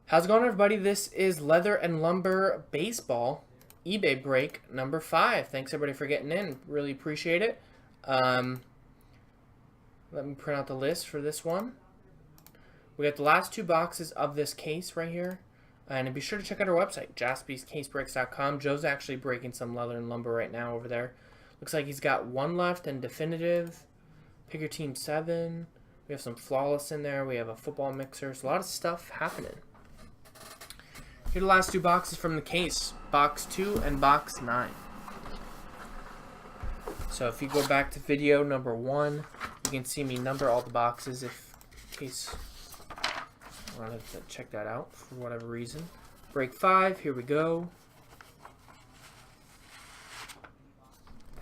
How's it going, everybody? This is Leather and Lumber Baseball eBay break number 5. Thanks, everybody, for getting in. Really appreciate it. Let me print out the list for this one. We got the last 2 boxes of this case right here. And be sure to check out our website, jaspyscasebreaks.com. Joe's actually breaking some Leather and Lumber right now over there. Looks like he's got 1 left in definitive. Pick your team 7. We have some flawless in there. We have a football mixer. So a lot of stuff happening. Here are the last 2 boxes from the case, box 2 and box 9. So if you go back to video number 1, you can see me number all the boxes in case I wanted to check that out for whatever reason. Break 5, here we go.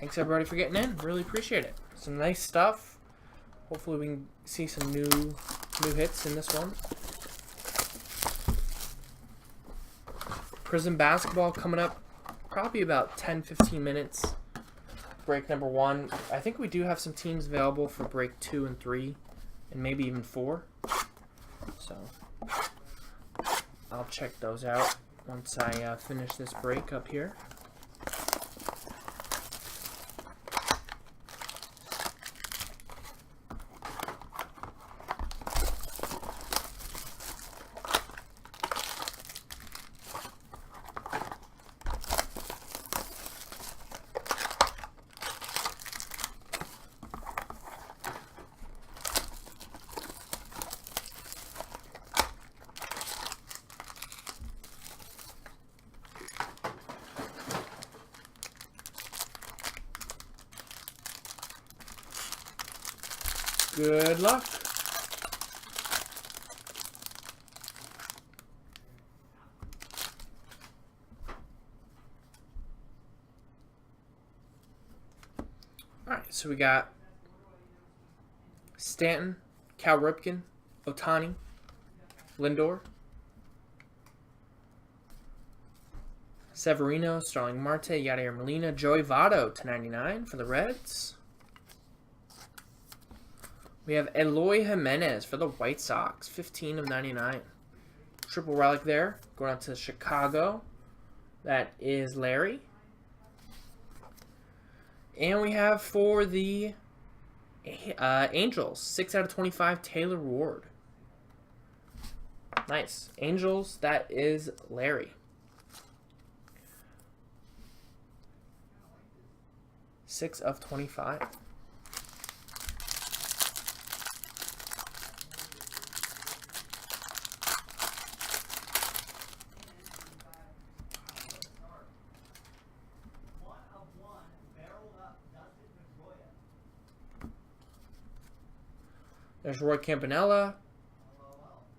Thanks, everybody, for getting in. Really appreciate it. Some nice stuff. Hopefully we can see some new hits in this one. Prism basketball coming up probably about 10-15 minutes. Break number 1. I think we do have some teams available for break 2 and 3 and maybe even 4. So I'll check those out once I finish this break up here. Good luck. Alright, so we got Stanton, Cal Ripken, Ohtani, Lindor, Severino, Starling Marte, Yadier Molina, Joey Votto /99 for the Reds. We have Eloy Jimenez for the White Sox, 15 of 99. Triple relic there. Going out to Chicago. That is Larry. And we have for the Angels, 6 out of 25, Taylor Ward. Nice. Angels, that is Larry. 6 of 25. There's Roy Campanella,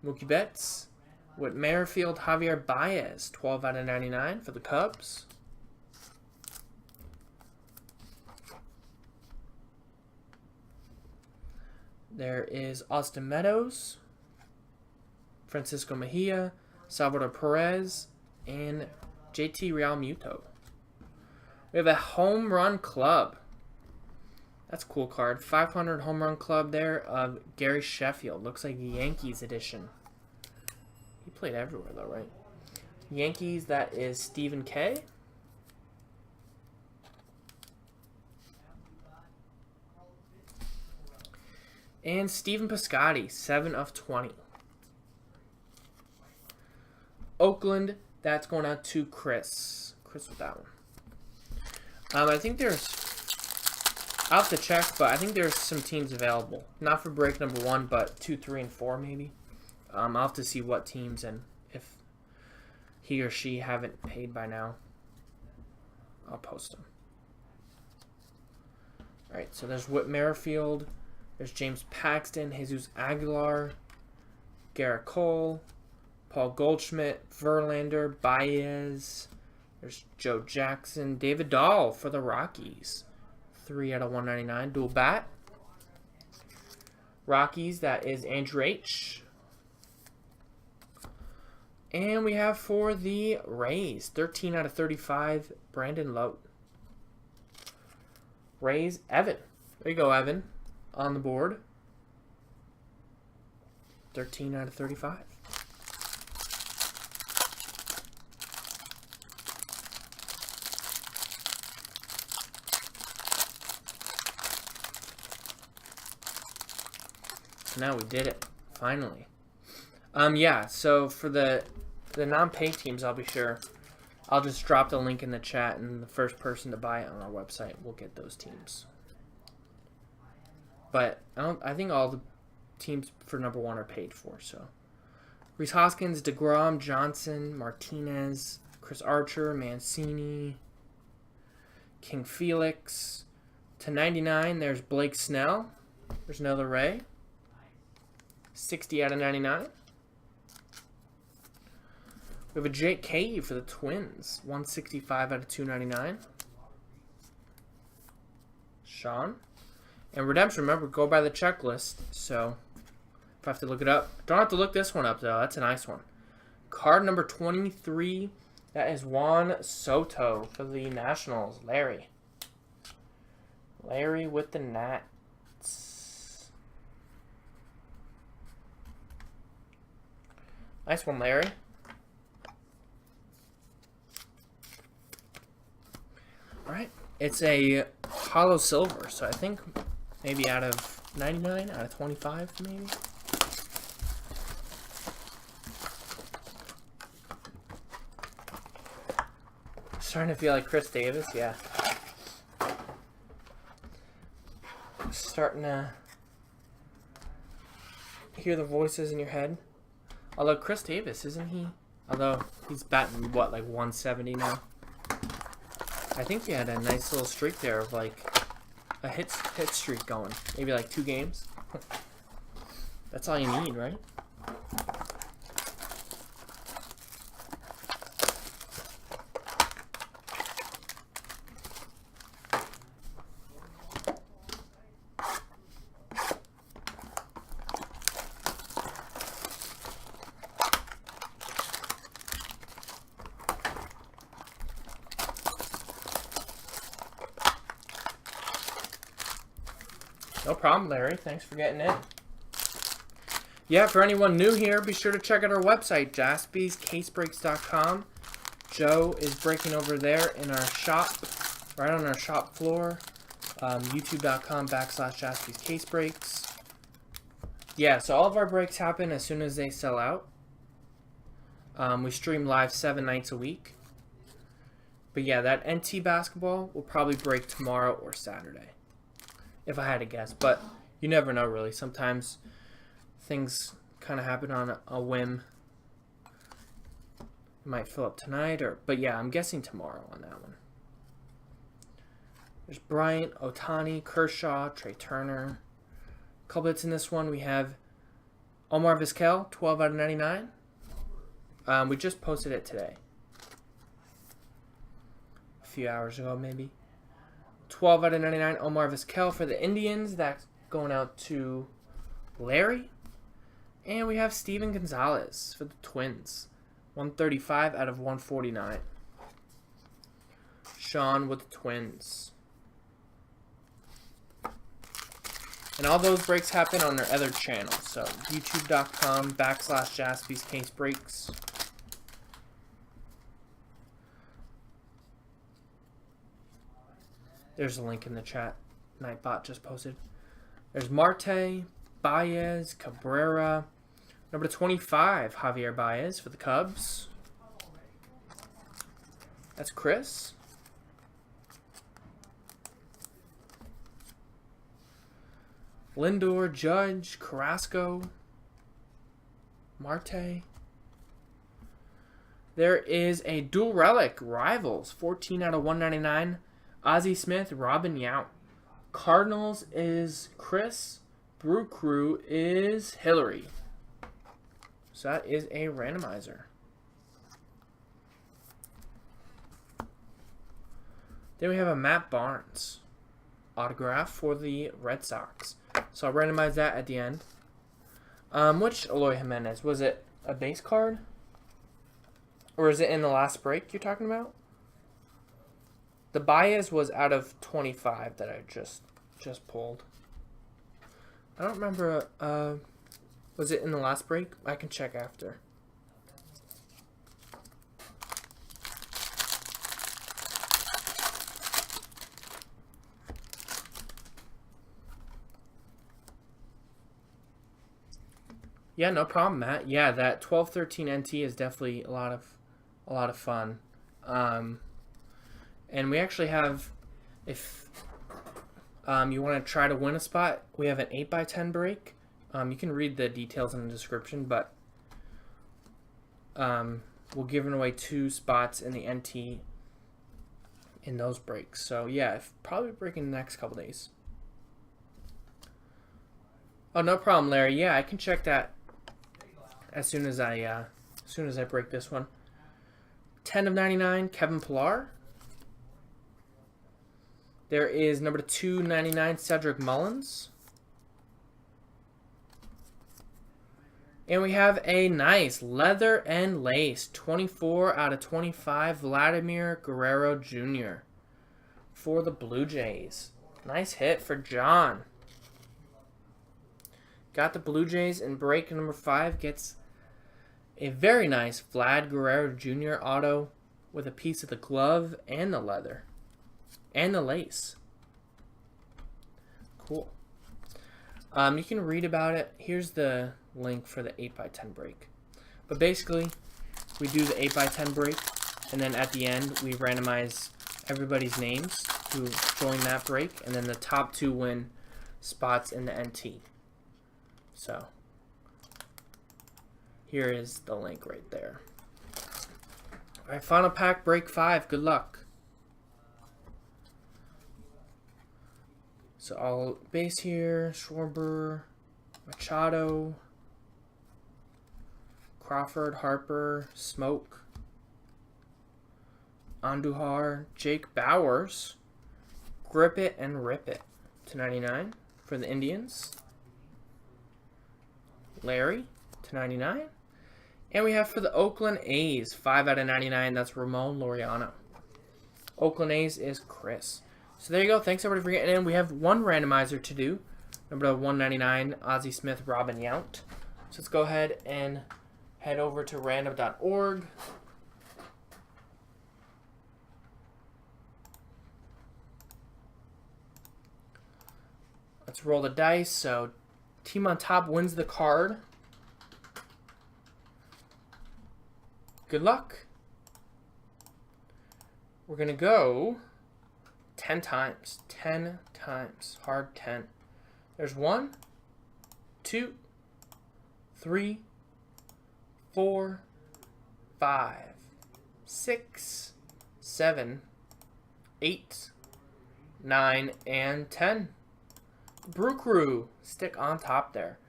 Mookie Betts, Whit Merrifield, Javier Baez, 12 out of 99 for the Cubs. There is Austin Meadows, Francisco Mejia, Salvador Perez, and JT Realmuto. We have a home run club. That's a cool card. 500 home run club there of Gary Sheffield. Looks like Yankees edition. He played everywhere though, right? Yankees, that is Stephen K. And Stephen Piscotty, 7 of 20. Oakland, that's going out to Chris. Chris with that one. I think there's... I'll have to check, but I think there's some teams available. Not for break number 1, but 2, 3, and 4 maybe. I'll have to see what teams and if he or she haven't paid by now. I'll post them. Alright, so there's Whit Merrifield. There's James Paxton, Jesus Aguilar, Garrett Cole, Paul Goldschmidt, Verlander, Baez. There's Joe Jackson, David Dahl for the Rockies. 3 out of 199. Dual bat. Rockies, that is Andrew H. And we have for the Rays, 13 out of 35, Brandon Lowe. Rays, Evan. There you go, Evan. On the board. 13 out of 35. So now we did it. Finally. Yeah, so for the non-pay teams, I'll be sure. I'll just drop the link in the chat, and the first person to buy it on our website will get those teams. But I think all the teams for number 1 are paid for, so. Rhys Hoskins, DeGrom, Johnson, Martinez, Chris Archer, Mancini, King Felix. To 99, there's Blake Snell. There's another Ray. 60 out of 99. We have a Jake Cave for the Twins. 165 out of 299. Sean. And redemption, remember, go by the checklist. So, if I have to look it up. Don't have to look this one up, though. That's a nice one. Card number 23. That is Juan Soto for the Nationals. Larry. Larry with the Nats. Nice one, Larry. Alright. It's a hollow silver, so I think maybe out of 99, out of 25, maybe. Starting to feel like Chris Davis, yeah. Starting to hear the voices in your head. Although Chris Davis, isn't he? Although he's batting, what, like 170 now? I think he had a nice little streak there of like a hit streak going. Maybe like 2 games. That's all you need, right? No problem, Larry. Thanks for getting in. Yeah, for anyone new here, be sure to check out our website, jaspyscasebreaks.com. Joe is breaking over there in our shop, right on our shop floor. YouTube.com/jaspyscasebreaks. Yeah, so all of our breaks happen as soon as they sell out. We stream live 7 nights a week. But yeah, that NT basketball will probably break tomorrow or Saturday, if I had to guess. But you never know, really. Sometimes things kind of happen on a whim. It might fill up tonight, but yeah, I'm guessing tomorrow on that one. There's Bryant, Ohtani, Kershaw, Trey Turner. A couple hits in this one. We have Omar Vizquel, 12 out of 99. We just posted it today. A few hours ago, maybe. 12 out of 99, Omar Vizquel for the Indians. That's going out to Larry. And we have Steven Gonzalez for the Twins. 135 out of 149. Sean with the Twins. And all those breaks happen on our other channel. So, youtube.com/JaspysCaseBreaks. There's a link in the chat. Nightbot just posted. There's Marte, Baez, Cabrera. Number 25, Javier Baez for the Cubs. That's Chris. Lindor, Judge, Carrasco, Marte. There is a dual relic, Rivals, 14 out of 199. Ozzie Smith, Robin Yount. Cardinals is Chris. Brew Crew is Hillary. So that is a randomizer. Then we have a Matt Barnes autograph for the Red Sox. So I'll randomize that at the end. Which Eloy Jimenez? Was it a base card? Or is it in the last break you're talking about? The Baez was out of 25 that I just pulled. I don't remember. Was it in the last break? I can check after. Yeah, no problem, Matt. Yeah, that 1213 NT is definitely a lot of fun. And we actually have, if you want to try to win a spot, we have an 8x10 break. You can read the details in the description, but we're giving away 2 spots in the NT in those breaks. So yeah, probably breaking the next couple days. Oh, no problem, Larry. Yeah, I can check that as soon as I break this one. 10 of 99, Kevin Pillar. There is number 299, Cedric Mullins. And we have a nice leather and lace, 24 out of 25, Vladimir Guerrero Jr. for the Blue Jays. Nice hit for John. Got the Blue Jays, and break number 5 gets a very nice Vlad Guerrero Jr. auto with a piece of the glove and the leather and the lace. Cool. You can read about it. Here's the link for the 8x10 break. But basically, we do the 8x10 break, and then at the end, we randomize everybody's names who join that break, and then the top 2 win spots in the NT. So, here is the link right there. Alright, final pack, break 5. Good luck. So, all base here, Schwarber, Machado, Crawford, Harper, Smoke, Andujar, Jake Bowers, Grip It and Rip It /99 for the Indians. Larry /99. And we have for the Oakland A's, 5 out of 99, that's Ramon Laureano. Oakland A's is Chris. So there you go. Thanks everybody for getting in. We have one randomizer to do. Number 199, Ozzie Smith, Robin Yount. So let's go ahead and head over to random.org. Let's roll the dice. So team on top wins the card. Good luck. We're going to go 10 times. 10 times. Hard 10. There's 1, 2, 3, 4, 5, 6, 7, 8, 9, and 10. Brew Crew. Stick on top there.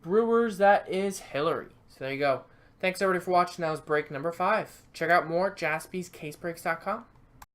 Brewers, that is Hillary. So there you go. Thanks everybody for watching. That was break number 5. Check out more at jaspyscasebreaks.com.